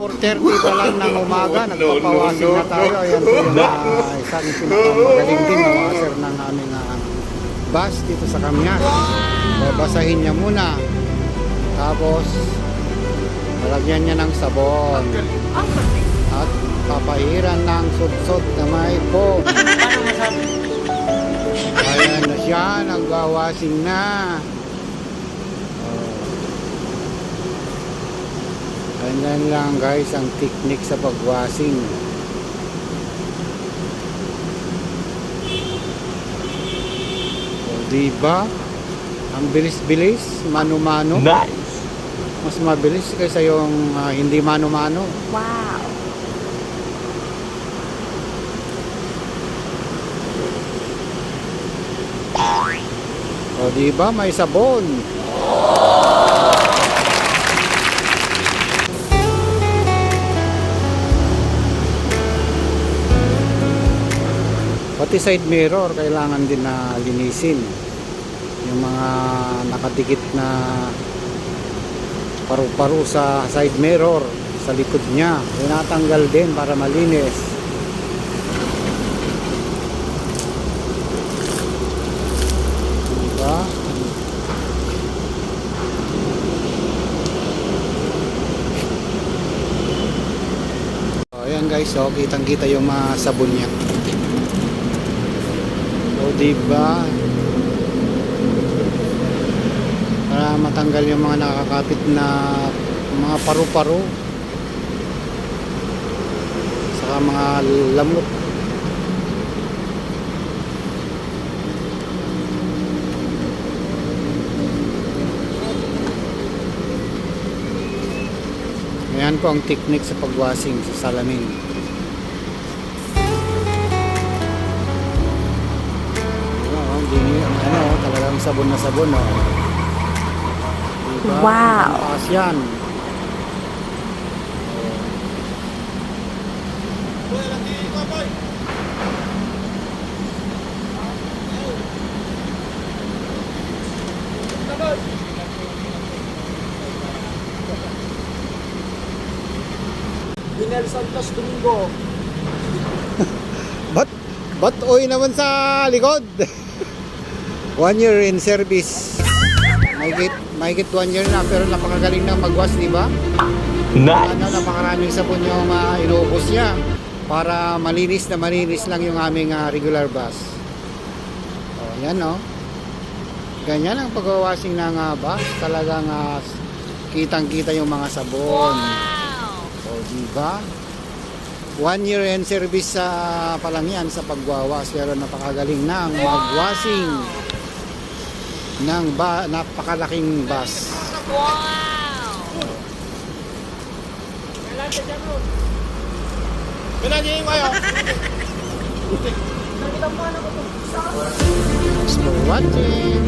4:30 pa lang ng umaga, nagpapawasing na tayo. Ayan po yung isang pinakamagaling din na washer ng aming bus dito sa Kamyas. Babasahin niya muna. Tapos, malagyan niya ng sabon. At papahiran ng sudsod na may foam. Ayan na siya, nagwawasing na. Ganyan lang guys ang technique sa pagwasing. O diba? Ang bilis-bilis, mano-mano. Nice! Mas mabilis kaysa yung hindi mano-mano. Wow! O diba? May sabon. Pati side mirror kailangan din na linisin. Yung mga nakadikit na paru-paro sa side mirror sa likod niya, tinatanggal din para malinis. Diba? So, ayan guys, so kitang-kita yung mga sabon niya. O diba? Para matanggal yung mga nakakapit na mga paru-paro saka mga lamok. Ayan po ang technique sa pagwasing sa salamin. Talagang sabon na sabon, oh. Diba? Wow! Taas yan. Binel Santos Domingo. Ba't oy naman sa likod? 1 year in service. Mahigit 1 year na, pero napakagaling na magwas, di ba? Nice! Napakaraming sabon yung inuubos niya para malinis na malinis lang yung aming regular bus. O, yan o. Ganyan ang pag-washing ng bus. Talagang kitang-kita yung mga sabon. O, di ba? 1 year in service pa lang yan sa pagwawas, pero napakagaling ng magwashing ng napakalaking bus. Wow! Thanks for watching.